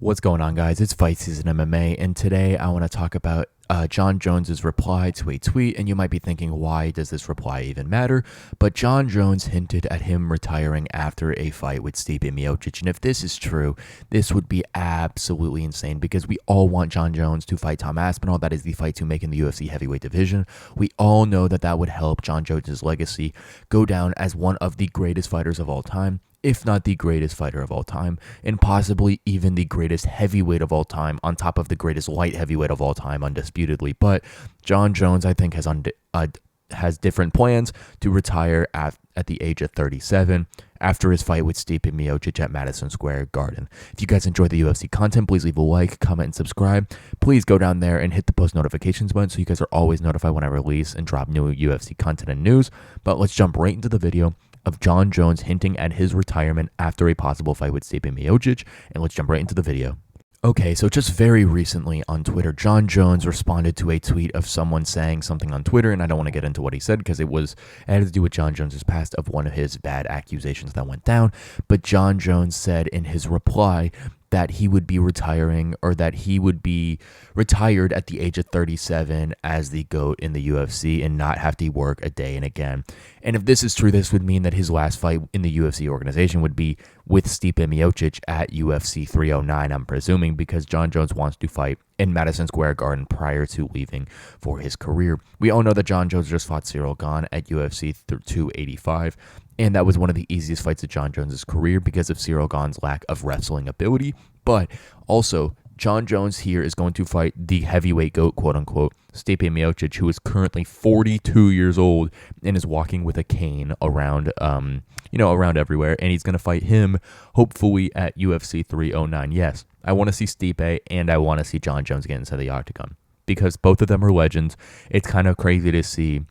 What's going on, guys? It's Fight Season MMA, and today I want to talk about Jon Jones's reply to a tweet. And you might be thinking, why does this reply even matter? But Jon Jones hinted at him retiring after a fight with Stipe Miocic, and if this is true, this would be absolutely insane because we all want Jon Jones to fight Tom Aspinall. That is the fight to make in the UFC heavyweight division. We all know that that would help Jon Jones's legacy go down as one of the greatest fighters of all time, if not the greatest fighter of all time, and possibly even the greatest heavyweight of all time, on top of the greatest light heavyweight of all time, undisputedly. But Jon Jones, I think, has different plans to retire at the age of 37 after his fight with Stipe Miocic at Madison Square Garden. If you guys enjoy the UFC content, please leave a like, comment, and subscribe. Please go down there and hit the post notifications button so you guys are always notified when I release and drop new UFC content and news. But let's jump right into the video of Jon Jones hinting at his retirement after a possible fight with Stipe Miocic, and let's jump right into the video. Okay, so just very recently on Twitter, Jon Jones responded to a tweet of someone saying something on Twitter, and I don't want to get into what he said because it had to do with Jon Jones's past of one of his bad accusations that went down. But Jon Jones said in his reply that he would be retiring, or that he would be retired at the age of 37 as the GOAT in the UFC and not have to work a day and again. And if this is true, this would mean that his last fight in the UFC organization would be with Stipe Miocic at UFC 309, I'm presuming, because Jon Jones wants to fight in Madison Square Garden prior to leaving for his career. We all know that Jon Jones just fought Ciryl Gane at UFC 285, and that was one of the easiest fights of Jon Jones' career because of Ciryl Gane's lack of wrestling ability. But also, Jon Jones here is going to fight the heavyweight GOAT, quote unquote, Stipe Miocic, who is currently 42 years old and is walking with a cane around, around everywhere. And he's going to fight him, hopefully, at UFC 309. Yes, I want to see Stipe and I want to see Jon Jones get into the octagon because both of them are legends. It's kind of crazy to see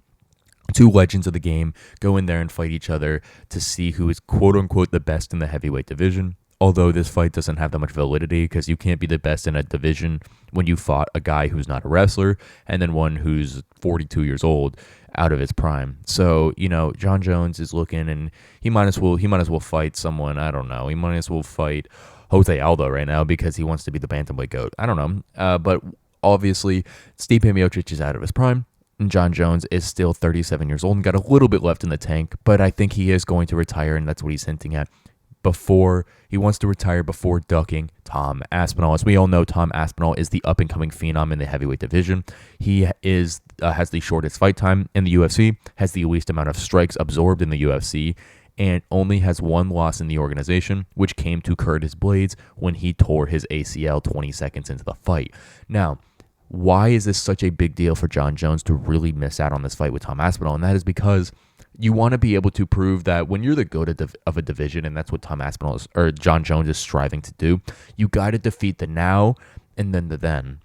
two legends of the game go in there and fight each other to see who is, quote unquote, the best in the heavyweight division. Although this fight doesn't have that much validity because you can't be the best in a division when you fought a guy who's not a wrestler and then one who's 42 years old out of his prime. So, Jon Jones is looking, and he might as well fight someone, I don't know. He might as well fight Jose Aldo right now because he wants to be the bantamweight GOAT. I don't know. But obviously, Stipe Miocic is out of his prime. And Jon Jones is still 37 years old and got a little bit left in the tank, but I think he is going to retire, and that's what he's hinting at. He wants to retire before ducking Tom Aspinall. As we all know, Tom Aspinall is the up-and-coming phenom in the heavyweight division. He has the shortest fight time in the UFC, has the least amount of strikes absorbed in the UFC, and only has one loss in the organization, which came to Curtis Blaydes when he tore his ACL 20 seconds into the fight. Now, why is this such a big deal for Jon Jones to really miss out on this fight with Tom Aspinall? And that is because you want to be able to prove that when you're the GOAT of a division, and that's what Tom Aspinall or Jon Jones is striving to do, you got to defeat the now and then the then.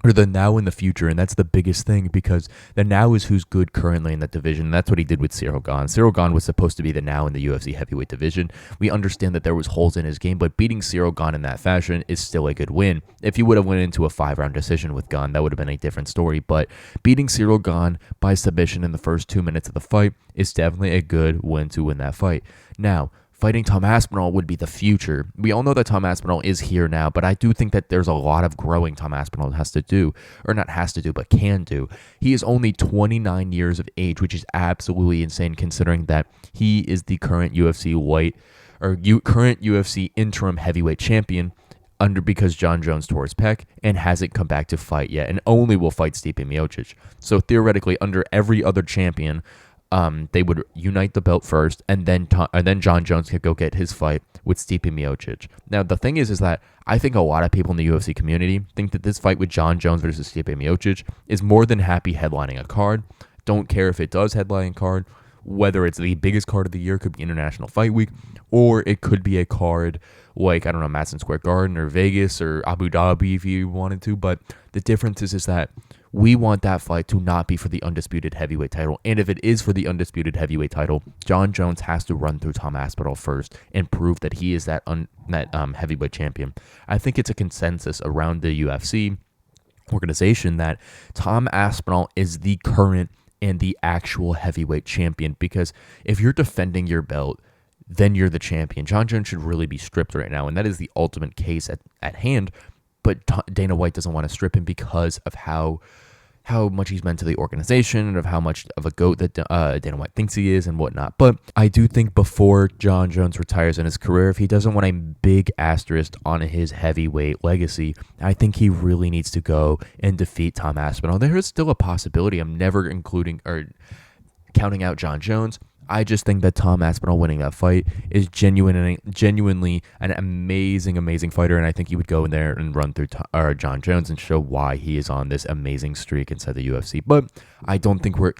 Or the now and the future, and that's the biggest thing because the now is who's good currently in that division. And that's what he did with Ciryl Gane. Ciryl Gane was supposed to be the now in the UFC heavyweight division. We understand that there was holes in his game, but beating Ciryl Gane in that fashion is still a good win. If he would have went into a 5-round decision with Gane, that would have been a different story. But beating Ciryl Gane by submission in the first 2 minutes of the fight is definitely a good win to win that fight. Now, fighting Tom Aspinall would be the future. We all know that Tom Aspinall is here now, but I do think that there's a lot of growing Tom Aspinall has to do, or not has to do, but can do. He is only 29 years of age, which is absolutely insane considering that he is the current current UFC interim heavyweight champion because Jon Jones tore his pec and hasn't come back to fight yet, and only will fight Stipe Miocic. So theoretically, under every other champion, they would unite the belt first, and then Jon Jones could go get his fight with Stipe Miocic. Now, the thing is that I think a lot of people in the UFC community think that this fight with Jon Jones versus Stipe Miocic is more than happy headlining a card. Don't care if it does headline a card, whether it's the biggest card of the year, could be International Fight Week, or it could be a card like, I don't know, Madison Square Garden or Vegas or Abu Dhabi if you wanted to. But the difference is that we want that fight to not be for the undisputed heavyweight title. And if it is for the undisputed heavyweight title, Jon Jones has to run through Tom Aspinall first and prove that he is that heavyweight champion. I think it's a consensus around the UFC organization that Tom Aspinall is the current and the actual heavyweight champion, because if you're defending your belt, then you're the champion. Jon Jones should really be stripped right now, and that is the ultimate case at hand. But Dana White doesn't want to strip him because of how much he's meant to the organization and of how much of a GOAT that Dana White thinks he is and whatnot. But I do think before Jon Jones retires in his career, if he doesn't want a big asterisk on his heavyweight legacy, I think he really needs to go and defeat Tom Aspinall. There is still a possibility. I'm never including or counting out Jon Jones. I just think that Tom Aspinall winning that fight is genuinely an amazing fighter, and I think he would go in there and run through Jon Jones and show why he is on this amazing streak inside the UFC. But I don't think we're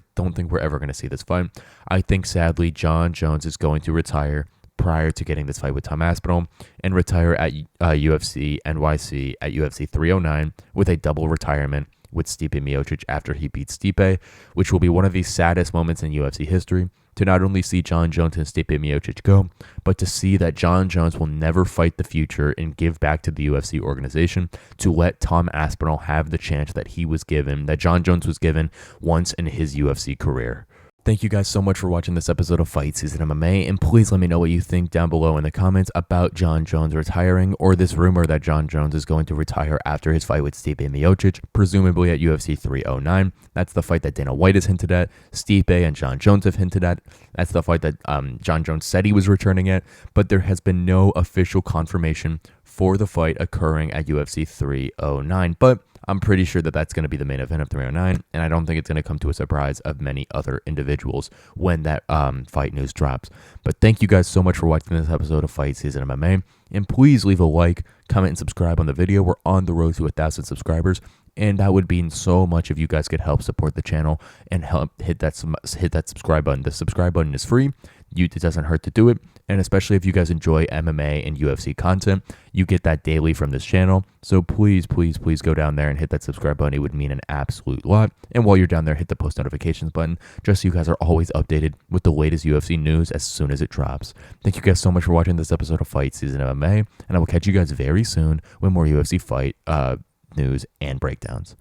ever going to see this fight. I think sadly Jon Jones is going to retire prior to getting this fight with Tom Aspinall and retire at UFC NYC at UFC 309 with a double retirement with Stipe Miocic after he beats Stipe, which will be one of the saddest moments in UFC history, to not only see Jon Jones and Stipe Miocic go, but to see that Jon Jones will never fight the future and give back to the UFC organization, to let Tom Aspinall have the chance that he was given, that Jon Jones was given once in his UFC career. Thank you guys so much for watching this episode of Fight Season MMA, and please let me know what you think down below in the comments about Jon Jones retiring, or this rumor that Jon Jones is going to retire after his fight with Stipe Miocic, presumably at UFC 309. That's the fight that Dana White has hinted at, Stipe and Jon Jones have hinted at. That's the fight that Jon Jones said he was returning at, but there has been no official confirmation for the fight occurring at UFC 309. But I'm pretty sure that that's going to be the main event of 309, and I don't think it's going to come to a surprise of many other individuals when that fight news drops. But thank you guys so much for watching this episode of Fight Season MMA, and please leave a like, comment, and subscribe on the video. We're on the road to 1,000 subscribers, and that would mean so much if you guys could help support the channel and help hit that subscribe button. The subscribe button is free. It doesn't hurt to do it, and especially if you guys enjoy MMA and UFC content, you get that daily from this channel. So please go down there and hit that subscribe button. It would mean an absolute lot. And while you're down there, hit the post notifications button, just so you guys are always updated with the latest UFC news as soon as it drops. Thank you guys so much for watching this episode of Fight Season MMA, and I will catch you guys very soon with more UFC fight news and breakdowns.